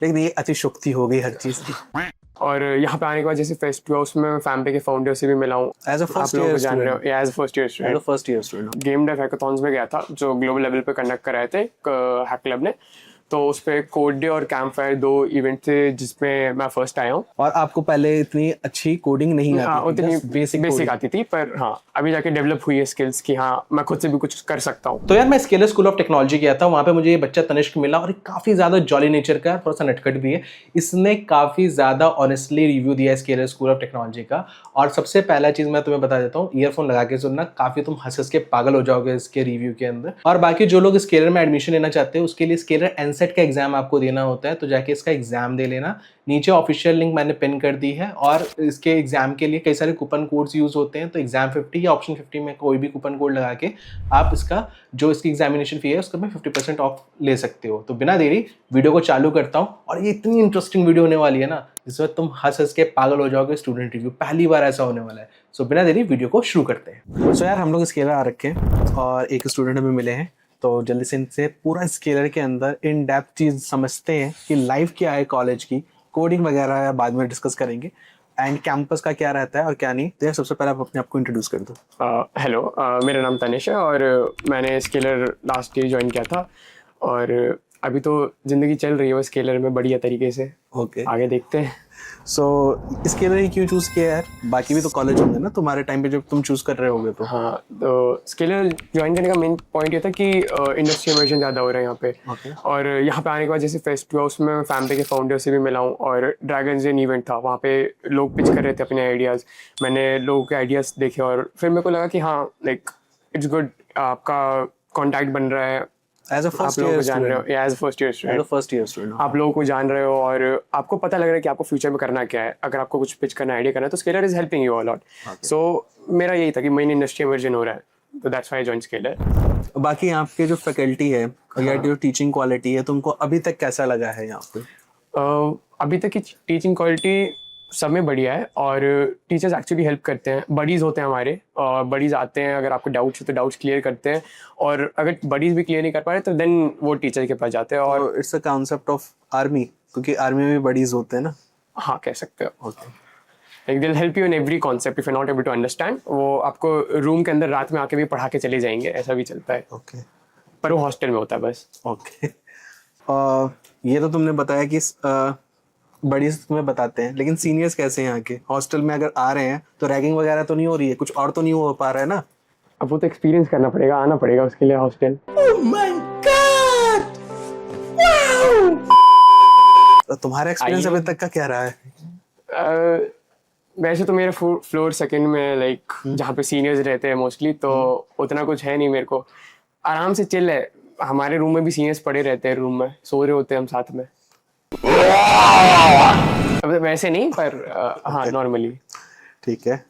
लेकिन ये अतिशोक्ति हो गई हर चीज की। और यहाँ पे आने के बाद जैसे फेस्ट हुआ उसमें मैं फैम्पे के फाउंडर से भी मिला हूँ। एज अ आप फर्स्ट लोगों ईयर को जान रहे हो, student. As first year as a student first year student. Game dev hackathons में गया था जो ग्लोबल लेवल पे कंडक्ट कराए थे हैक क्लब ने। तो उस पे कोड डे और कैंप फायर 2 इवेंट थे जिसमें मैं फर्स्ट आया हूँ। और आपको पहले इतनी अच्छी कोडिंग नहीं हाँ, आती थी, उतनी just बेसिक बेसिक कोडिंग। आती थी, पर हाँ अभी जाके डेवलप हुई है स्किल्स कि हाँ मैं खुद से भी कुछ कर सकता हूँ। तो यार मैं स्केलर स्कूल ऑफ टेक्नोलॉजी गया था, वहाँ पे मुझे ये बच्चा तनिष्क मिला और काफ़ी ज़्यादा जॉली नेचर का, थोड़ा सा नटखट भी है। इसने काफ़ी ज़्यादा ऑनेस्टली रिव्यू दिया है स्केलर स्कूल ऑफ टेक्नोलॉजी का। और सबसे पहला चीज़ मैं तुम्हें बता देता हूँ, ईयरफोन लगा के सुनना, काफ़ी तुम हंस के पागल हो जाओगे इसके रिव्यू के अंदर। और बाकी जो लोग स्केलर में एडमिशन लेना चाहते हैं उसके लिए स्केलर एनसेट का एग्जाम आपको देना होता है, तो जाके इसका एग्जाम दे लेना। नीचे ऑफिशियल लिंक मैंने पिन कर दी है। और इसके एग्जाम के लिए कई सारे कूपन कोड्स यूज होते हैं, तो एग्जाम 50 या ऑप्शन 50 में कोई भी कूपन कोड लगा के आप इसका जो इसकी एग्जामिनेशन फी है उसका में 50% ऑफ ले सकते हो। तो बिना देरी वीडियो को चालू करता हूँ। और ये इतनी इंटरेस्टिंग वीडियो होने वाली है ना, जिसमें तुम हंस हंस के पागल हो जाओगे। स्टूडेंट रिव्यू पहली बार ऐसा होने वाला है। सो बिना देरी वीडियो को शुरू करते हैं। सो यार हम लोग स्केलर आ रखे हैं और एक स्टूडेंट हमें मिले हैं, तो जल्दी से इनसे पूरा स्केलर के अंदर इन डेप्थ चीज समझते हैं कि लाइफ क्या है कॉलेज की, कोडिंग वगैरह बाद में डिस्कस करेंगे, एंड कैंपस का क्या रहता है और क्या नहीं। तो यार सबसे पहले आप अपने आप को इंट्रोड्यूस कर दो। हेलो, मेरा नाम तनिष है और मैंने स्केलर लास्ट ईयर ज्वाइन किया था। और अभी तो ज़िंदगी चल रही है वो स्केलर में बढ़िया तरीके से। ओके, आगे देखते हैं। सो स्केलर ही क्यों चूज किया यार? बाकी भी तो कॉलेज होंगे ना तुम्हारे टाइम पे जब तुम चूज कर रहे होगे तो। हाँ, तो स्केलर ज्वाइन करने का मेन पॉइंट ये था कि इंडस्ट्री इमर्जन ज़्यादा हो रहा है यहाँ पे। Okay. और यहाँ पे आने के बाद जैसे फेस्ट हुआ उसमें मैं फैम्पे के फाउंडर से भी मिला हूँ। और ड्रैगन्स इन इवेंट था, वहाँ पे लोग पिच कर रहे थे अपने आइडियाज़। मैंने लोगों के आइडियाज़ देखे और फिर मेरे को लगा कि हाँ लाइक इट्स गुड, आपका कॉन्टैक्ट बन रहा है। एज अ आप फर्स्ट लोगों ईयर को जान रहे हो, student. As first year as a student first year student आप लोगों को जान रहे हो और आपको पता लग रहा है कि आपको फ्यूचर में करना क्या है। अगर आपको कुछ पिच करना, आइडिया करना है तो Scaler is helping you a lot. So मेरा यही था कि मेन इंडस्ट्री इमर्जन हो रहा है, तो that's why I join scalar. बाकी यहाँ पे जो फैकल्टी है और या जो टीचिंग क्वालिटी है, तुमको अभी तक कैसा लगा है यहाँ पे? अभी तक की टीचिंग क्वालिटी सब में बढ़िया है और टीचर्स एक्चुअली हेल्प करते हैं। बडीज़ होते हैं हमारे, और बडीज़ आते हैं, अगर आपको डाउट्स हो तो डाउट्स क्लियर करते हैं। और अगर बडीज़ भी क्लियर नहीं कर पा रहे तो देन वो टीचर के पास जाते हैं। और it's a concept of army, क्योंकि आर्मी में भी बडीज होते हैं ना। हाँ, कह सकते हो। Okay. Like they will help you in every concept if you not able to understand. वो आपको रूम के अंदर रात में आके भी पढ़ा के चले जाएंगे, ऐसा भी चलता है। ओके। पर वो हॉस्टल में होता है बस। ओके। ये तो तुमने बताया कि बड़ी तुम्हें बताते हैं, लेकिन सीनियर्स कैसे हैं यहाँ के? हॉस्टल में अगर आ रहे हैं तो रैगिंग वगैरह तो नहीं हो रही है? कुछ और तो नहीं हो पा रहा है ना? अब वो तो एक्सपीरियंस करना पड़ेगा, आना पड़ेगा उसके लिए हॉस्टल। तो तुम्हारा एक्सपीरियंस अभी तक का क्या रहा है? वैसे तो मेरा फ्लोर सेकंड में लाइक जहाँ पे सीनियर्स रहते हैं मोस्टली, तो उतना कुछ है नहीं। मेरे को आराम से चिल है। हमारे रूम में भी सीनियर्स पड़े रहते हैं, रूम में सो रहे होते हैं हम साथ में। अब वैसे नहीं, पर हाँ नॉर्मली। ठीक है।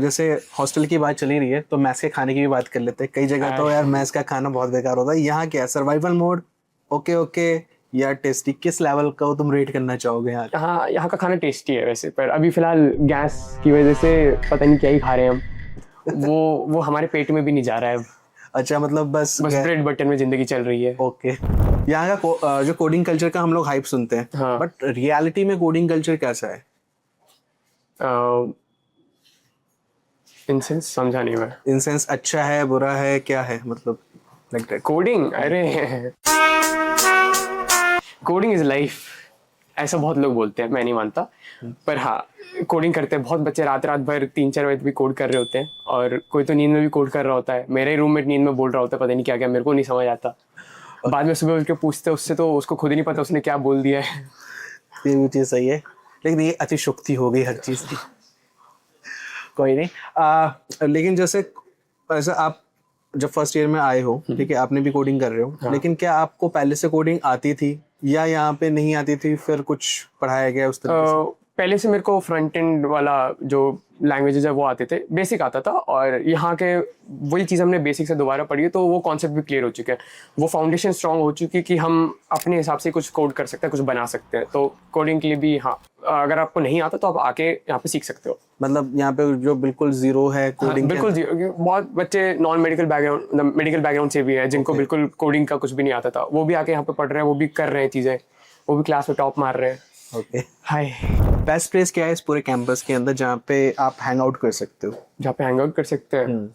जैसे हॉस्टल की बात चली रही है तो मैस के खाने की भी बात कर लेते हैं। कई जगह तो यार मैस का खाना बहुत बेकार होता है। यहाँ क्या है, सर्वाइवल मोड, ओके ओके, या टेस्टी? किस लेवल का तुम रेट करना चाहोगे यार? हाँ, यहाँ का खाना टेस्टी है वैसे, पर अभी फिलहाल गैस की वजह से पता नहीं क्या ही खा रहे हैं हम। वो हमारे पेट में भी नहीं जा रहा है। अच्छा, मतलब बस ब्रेड बटर में जिंदगी चल रही है। ओके। यहाँ का जो कोडिंग कल्चर का हम लोग हाइप सुनते हैं, हाँ। बट रियलिटी में कोडिंग कल्चर कैसा है? इन सेंस समझा नहीं मैं। इन सेंस अच्छा है, बुरा है, क्या है मतलब? Like that. कोडिंग, अरे कोडिंग इज लाइफ, ऐसा बहुत लोग बोलते हैं, मैं नहीं मानता। पर हाँ, कोडिंग करते हैं बहुत बच्चे, रात रात भर 3-4 बजे भी कोड कर रहे होते हैं। और कोई तो नींद में भी कोड कर रहा होता है। मेरे रूममेट नींद में बोल रहा होता है पता नहीं क्या क्या, मेरे को नहीं समझ आता। बाद में सुबह उठ के पूछते उससे तो उसको खुद ही नहीं पता उसने क्या बोल दिया है। ये भी चीज़ सही है, लेकिन ये अतिशोक्ति हो गई हर चीज़ की। कोई नहीं। लेकिन जैसे आप जब फर्स्ट ईयर में आए हो, ठीक है, आपने भी कोडिंग कर रहे हो, हाँ। लेकिन क्या आपको पहले से कोडिंग आती थी या यहाँ पे नहीं आती थी, फिर कुछ पढ़ाया गया उस तरीके से? पहले से मेरे को फ्रंट एंड वाला जो लैंग्वेजेस है वो आते थे, बेसिक आता था। और यहाँ के वही चीज़ हमने बेसिक से दोबारा पढ़ी है, तो वो कॉन्सेप्ट भी क्लियर हो चुके हैं। वो फाउंडेशन स्ट्रांग हो चुकी है कि हम अपने हिसाब से कुछ कोड कर सकते हैं, कुछ बना सकते हैं। तो कोडिंग के लिए भी हाँ, अगर आपको नहीं आता तो आप आके यहाँ पे सीख सकते हो। मतलब यहाँ पे जो बिल्कुल जीरो है कोडिंग? हाँ, बिल्कुल जीरो। बहुत बच्चे नॉन मेडिकल बैकग्राउंड से भी है जिनको बिल्कुल कोडिंग का कुछ भी नहीं आता था, वो भी आके यहाँ पे पढ़ रहे हैं, वो भी कर रहे हैं चीज़ें। वो भी क्लास में टॉप मार रहे हैं। ओके, हाय। बेस्ट प्लेस क्या है इस पूरे कैंपस के अंदर जहाँ पे आप हैंग आउट कर सकते हो? जहाँ पे हैंग आउट कर सकते हैं,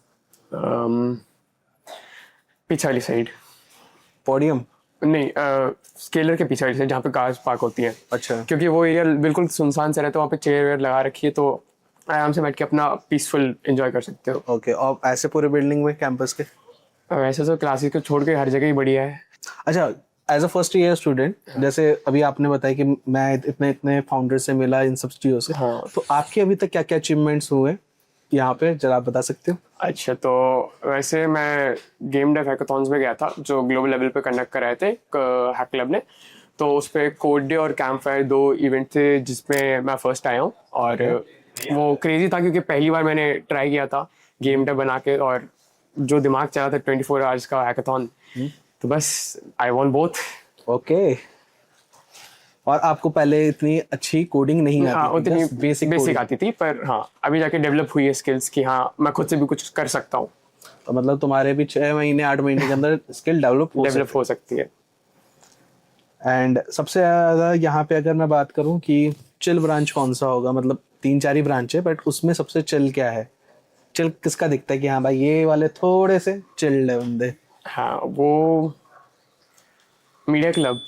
पीछे वाली साइड। पोडियम? नहीं, स्केलर के पीछे वाली साइड, जहाँ पे कार्स पार्क होती हैं। अच्छा, क्योंकि वो एरिया बिल्कुल सुनसान सा रहता है, वहाँ पे चेयर वेयर लगा रखी है, तो आराम से बैठ के अपना पीसफुल एंजॉय कर सकते हो। ओके। और ऐसे पूरे बिल्डिंग में कैंपस के? वैसे तो क्लासेस को छोड़ के हर जगह ही बढ़िया है। अच्छा, as a first year student, जैसे अभी आपने बताया कि मैं इतने इतने फाउंडर से मिला, इन सब चीज़ों से, हाँ। तो आपके अभी तक क्या क्या अचीवमेंट्स हुए यहाँ पे, जरा आप बता सकते हो? अच्छा, तो वैसे मैं गेम डेव हैकाथॉन्स में गया था जो ग्लोबल लेवल पे कंडक्ट कराए थे हैक क्लब ने। तो उस पर कोड डे और कैंप फायर 2 इवेंट थे जिसमें मैं फर्स्ट आया हूँ। और वो क्रेजी था क्योंकि पहली बार मैंने ट्राई किया था गेम डेव बना के, और जो दिमाग चला था 24 आवर्स का हैकाथॉन, तो बस आई वॉन बोथ। ओके। और आपको पहले इतनी अच्छी कोडिंग नहीं हाँ, आती थी? उतनी just basic बेसिक coding? आती थी, पर हाँ अभी जाके डेवलप हुई है स्किल्स कि हाँ मैं खुद से भी कुछ कर सकता हूँ। तो मतलब तुम्हारे भी 6 महीने 8 महीने के अंदर स्किल डेवलप हो सकती है। एंड सबसे ज़्यादा यहाँ पे अगर मैं बात करूँ कि चिल ब्रांच कौन सा होगा, मतलब 3-4 ही ब्रांच है, बट उसमें सबसे चिल क्या है? चिल किसका दिखता है कि हाँ भाई ये वाले थोड़े से चिल्ड है बंदे? हाँ, वो मीडिया क्लब।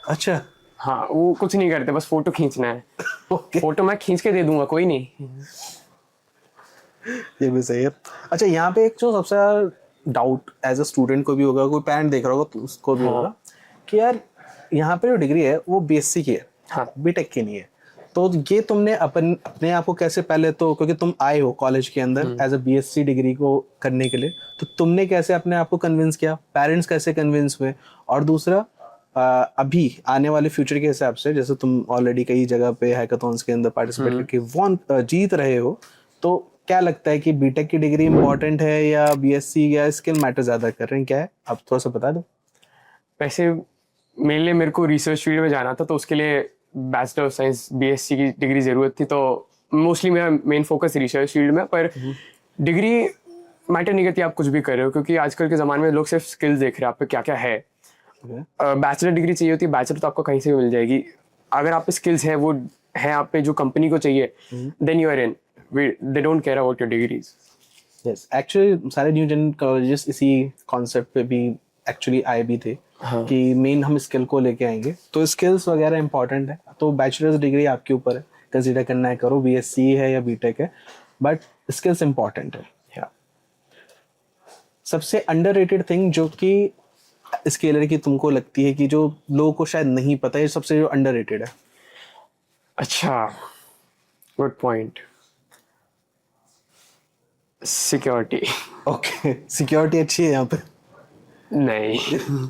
अच्छा। हाँ, वो कुछ नहीं करते, बस फोटो खींचना है। ओके, फोटो मैं खींच के दे दूंगा, कोई नहीं। ये भी सही है। अच्छा, यहाँ पे एक जो सबसे डाउट एज अ स्टूडेंट को भी होगा, कोई पेरेंट देख रहा होगा तो उसको भी होगा कि यार यहाँ पे जो डिग्री है वो बीएससी की है, हाँ। बीटेक की नहीं है। तो ये तुमने अपने आप को कैसे, पहले तो क्योंकि तुम आए हो कॉलेज के अंदर एज अ बीएससी डिग्री को करने के लिए, तो तुमने कैसे अपने आप को कन्विंस किया, पेरेंट्स कैसे कन्विंस हुए? और दूसरा, अभी आने वाले फ्यूचर के हिसाब से, जैसे तुम ऑलरेडी कई जगह पे हैकाथॉन्स के अंदर पार्टिसिपेट करके जीत रहे हो, तो क्या लगता है कि बीटेक की डिग्री इंपॉर्टेंट है या बीएससी, या स्किल मैटर ज़्यादा कर रहे हैं, क्या है? आप थोड़ा सा बता दो। वैसे मेरे लिए, मेरे को रिसर्च फील्ड में जाना था, तो उसके लिए बैचलर ऑफ साइंस बीएससी की डिग्री ज़रूरत थी। तो मोस्टली मेरा मेन फोकस रिसर्च फील्ड में, पर डिग्री मैटर नहीं करती आप कुछ भी कर रहे हो, क्योंकि आजकल के ज़माने में लोग सिर्फ स्किल्स देख रहे हैं आप पे क्या क्या है। बैचलर डिग्री चाहिए होती है, बैचलर तो आपको कहीं से भी मिल जाएगी। अगर आप पे स्किल्स है, वो है आप पे जो कंपनी को चाहिए, then you are in. They don't care about your degrees. Yes, actually सारे न्यू जन कॉलेजेस इसी कॉन्सेप्ट पे भी एक्चुअली आए भी थे। हाँ। कि मेन हम स्किल को लेके आएंगे, तो स्किल्स वगैरह इंपॉर्टेंट है। तो बैचलर्स डिग्री आपके ऊपर है, कंसीडर करना है, करो बीएससी है या बीटेक है, बट स्किल्स इंपॉर्टेंट है। सबसे अंडररेटेड थिंग जो कि स्केलर की तुमको लगती है कि जो लोगों को शायद नहीं पता है, सबसे जो अंडररेटेड है? अच्छा, good point. Security. Okay, security अच्छी है यहाँ पे? नहीं।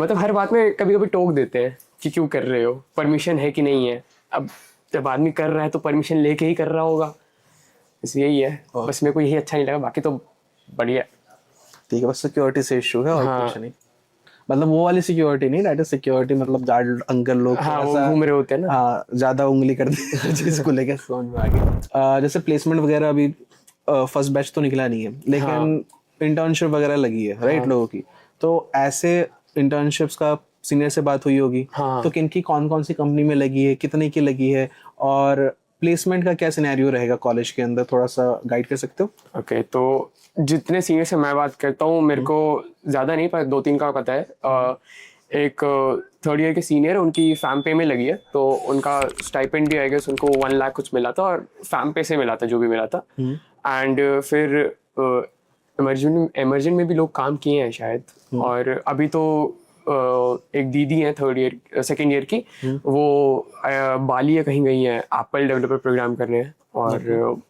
मतलब हर बात में कभी कभी टोक देते हैं कि क्यों कर रहे हो, परमिशन है कि नहीं है। अब जब आदमी कर रहा है तो परमिशन लेके ही कर रहा होगा, बस यही है। बस मेरे को यही अच्छा नहीं लगा, बाकी तो बढ़िया। ठीक है, बस सिक्योरिटी से इशू है और हाँ। कुछ नहीं। मतलब वो वाली सिक्योरिटी नहीं, दैट इज सिक्योरिटी, मतलब गार्ड अंकल लोग हाँ, वो ऐसा, घूम रहे होते हैं ना। हाँ, ज्यादा उंगली कर दी जिसको लेके समझ में आ गया। जैसे प्लेसमेंट वगैरह अभी फर्स्ट बैच तो निकला नहीं है, लेकिन इंटर्नशिप वगैरह लगी है, राइट, लोगों की। तो ऐसे इंटर्नशिप्स का सीनियर से बात हुई होगी, तो किनकी कौन कौन सी कंपनी में लगी है, कितने की लगी है, और प्लेसमेंट का क्या सिनेरियो रहेगा कॉलेज के अंदर, थोड़ा सा गाइड कर सकते हो? ओके, तो जितने सीनियर से मैं बात करता हूँ, मेरे को ज़्यादा नहीं पर 2-3 का पता है। एक थर्ड ईयर के सीनियर, उनकी फैम पे में लगी है, तो उनका स्टाइपेंड भी आई गेस उनको 1 लाख कुछ मिला था, और फैम पे से मिला था जो भी मिला था। एंड फिर इमर्जन में भी लोग काम किए हैं शायद। और अभी तो एक दीदी है सेकेंड ईयर की, वो बाली या कहीं गई है एप्पल डेवलपर प्रोग्राम करने हैं। और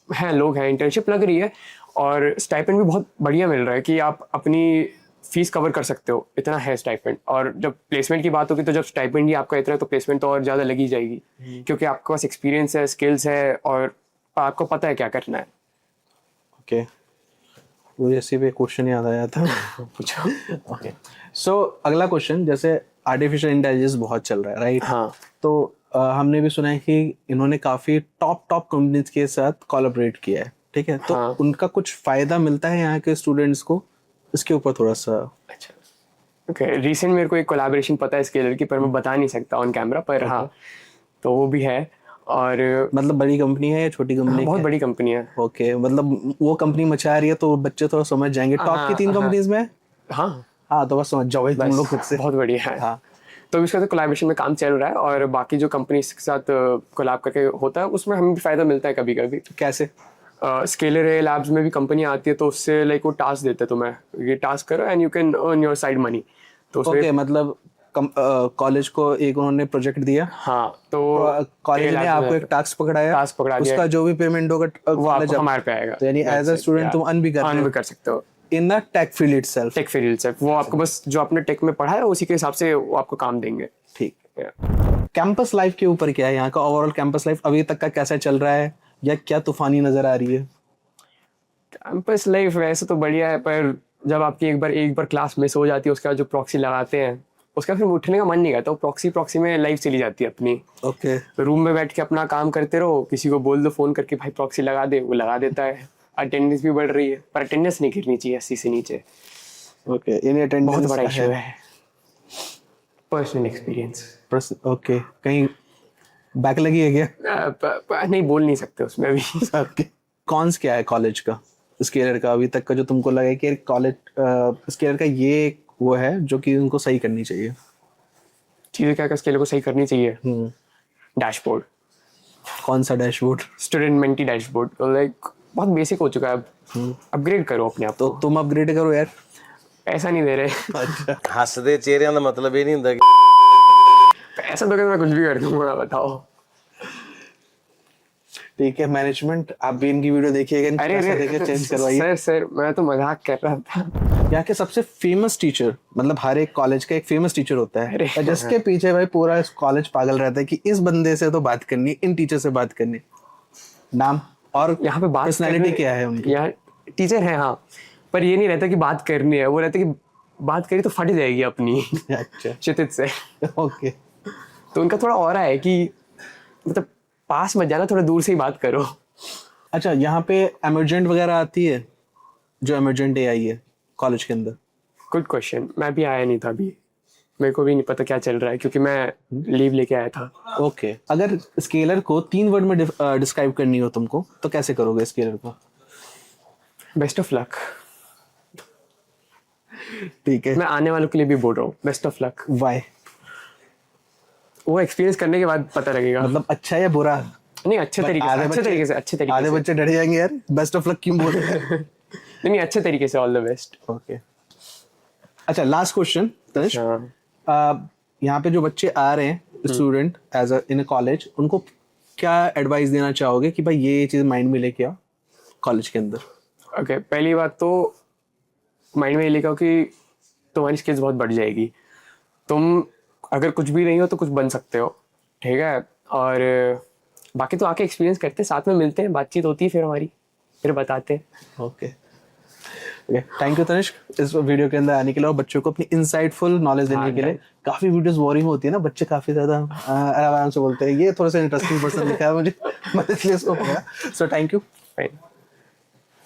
हैं लोग हैं, इंटर्नशिप लग रही है, और स्टाइपेंड भी बहुत बढ़िया मिल रहा है कि आप अपनी फीस कवर कर सकते हो, इतना है स्टाइपेंड। और जब प्लेसमेंट की बात होगी, तो जब स्टाइपेंड ही आपका इतना है, तो प्लेसमेंट तो और ज़्यादा लगी जाएगी, क्योंकि आपके पास एक्सपीरियंस है, स्किल्स है, और आपको पता है क्या करना है। ओके, मुझे ऐसे भी क्वेश्चन याद आया था। पूछो। ओके, सो अगला क्वेश्चन, जैसे आर्टिफिशियल इंटेलिजेंस बहुत चल रहा है, राइट? हाँ। तो हमने भी सुना है कि इन्होंने काफ़ी टॉप कंपनीज के साथ कोलैबोरेट किया है, ठीक है? तो उनका कुछ फ़ायदा मिलता है यहाँ के स्टूडेंट्स को, इसके ऊपर थोड़ा सा। अच्छा, ओके, रिसेंट मेरे को एक कोलैबोरेशन पता है स्केलर की, पर मैं बता नहीं सकता ऑन कैमरा, पर हाँ तो वो भी है। और मतलब बड़ी कंपनी है या छोटी कंपनी? बहुत बड़ी कंपनी है। ओके, मतलब वो कंपनी मचा रही है तो बच्चे थोड़ा समझ जाएंगे। टॉप की 3 कंपनीज में? हाँ हाँ, तो बस समझ जाओ भाई तुम लोग खुद से। बहुत बढ़िया है। हाँ, तो इसका तो कोलैबोरेशन में काम चल रहा है, और बाकी जो कंपनीज के साथ कोलैब करके होता है उसमें हमें भी फायदा मिलता है कभी कभी। कैसे? स्केलर है लैब्स में भी कंपनी आती है, तो उससे लाइक वो टास्क देते हैं तुम्हें, ये टास्क करो and you can earn your side money. तो उसमें ओके, मतलब कॉलेज को एक उन्होंने प्रोजेक्ट दिया, हाँ, तो कॉलेज ने आपको एक टास्क पकड़ाया, टास्क पकड़ा दिया, उसका जो भी पेमेंट होगा वो आपको हमारे पे आएगा। तो यानी एज अ स्टूडेंट तुम अर्न भी कर रहे अर्न हो भी कर सकते हो in the tech field itself. Tech field से। वो आपको बस जो आपने टेक में पढ़ा है उसी के हिसाब से वो आपको काम देंगे। ठीक। कैंपस लाइफ के ऊपर क्या है यहाँ का? ओवरऑल कैंपस लाइफ अभी तक का कैसा चल रहा है, या क्या तूफानी नजर आ रही है? कैंपस लाइफ वैसे तो बढ़िया है, पर जब आपकी एक बार क्लास मिस हो जाती है, उसके बाद जो प्रॉक्सी लगाते हैं उसका फिर उठने का मन नहीं करता, वो प्रॉक्सी में लाइफ चली जाती है अपनी। ओके, रूम में बैठ के अपना काम करते रहो, किसी को बोल दो फोन करके भाई प्रॉक्सी लगा दे, वो लगा देता है। अटेंडेंस भी बढ़ रही है, पर अटेंडेंस नहीं गिरनी चाहिए 80 से नीचे। ओके, यानी अटेंडेंस बहुत बड़ा इशू है। Personal experience. ओके, कहीं बैक लगी है क्या? नहीं बोल नहीं सकते उसमें अभी। ओके, कॉन्स क्या है कॉलेज का, स्केलर का, अभी तक का जो तुमको लगा कि कॉलेज स्केलर का ये वो है जो कि उनको सही करनी चाहिए? चीजें क्या स्केलर को सही करनी चाहिए? डैशबोर्ड। कौन सा dashboard? Student mentee dashboard, like बहुत बेसिक हो चुका है अब। अपग्रेड करो अपने आप तो को। तुम अपग्रेड करो यार। पैसा नहीं दे रहे। अच्छा, हੱਸਦੇ ਚਿਹਰਿਆਂ ਦਾ ਮਤਲਬ ਇਹ ਨਹੀਂ ਹੁੰਦਾ ਕਿ पैसा दोगे तो मैं कुछ भी कर दूंगा, बताओ। ठीक है, मैनेजमेंट आप भी इनकी वीडियो देखिएगा, इनकी अरे पैसा देके चेंज करवाइए। सर मैं तो मजाक कर रहा था। यहाँ के सबसे फेमस टीचर, मतलब हर एक कॉलेज का एक फेमस टीचर होता है और जिसके पीछे भाई पूरा कॉलेज पागल रहता है कि इस बंदे से तो बात करनी, इन टीचर से बात करनी। नाम और यहाँ पे बात पर्सनैलिटी क्या है उनकी? यहाँ टीचर है हाँ, पर ये नहीं रहता कि बात करनी है, वो रहता कि बात करी तो फट जाएगी अपनी। अच्छा, क्षितिज से। ओके। तो उनका थोड़ा और है कि मतलब पास मत जाना, थोड़ा दूर से ही बात करो। अच्छा, यहाँ पे एमरजेंट वगैरह आती है, जो एमरजेंट एआई है कॉलेज के अंदर? गुड क्वेश्चन, मैं भी आया नहीं था अभी, मेरे को भी नहीं पता क्या चल रहा है क्योंकि मैं लीव लेके आया था। ओके, अगर स्केलर को 3 वर्ड में डिस्क्राइब करनी हो तुमको तो कैसे करोगे स्केलर को? Best of luck. ठीक है, मैं आने वालों के लिए भी बोल रहा हूँ बेस्ट ऑफ लक। वाई? वो एक्सपीरियंस करने के बाद पता लगेगा। मतलब अच्छा या बुरा? नहीं अच्छे तरीके से, अच्छे तरीके से, अच्छे तरीके आधे से। बच्चे डर जाएंगे यार, बेस्ट ऑफ लक क्यों बोल रहे हैं? नहीं अच्छे तरीके से, ऑल द बेस्ट। ओके, अच्छा लास्ट क्वेश्चन तनिष्क, हाँ। यहाँ पे जो बच्चे आ रहे हैं student as in a college, उनको क्या एडवाइस देना चाहोगे कि भाई ये चीज़ माइंड में लेके आओ कॉलेज के अंदर? ओके, पहली बात तो माइंड में ये लेकर कि तुम्हारी स्किल्स बहुत बढ़ जाएगी। तुम अगर कुछ भी नहीं हो तो कुछ बन सकते हो, ठीक है। और बाकी तो आके एक्सपीरियंस करते हैं, साथ में मिलते हैं, बातचीत होती है फिर हमारी, फिर बताते हैं। ओके, थैंक यू तनिष्क इस वीडियो के अंदर आने के लिए और बच्चों को अपनी इंसाइटफुल नॉलेज देने के लिए। काफी वीडियोस बोरिंग होती है ना, बच्चे काफी ज्यादा आराम से बोलते हैं, ये थोड़ा सा इंटरेस्टिंग पर्सन दिखा है मुझे, मैं इसलिए इसको किया। So thank you.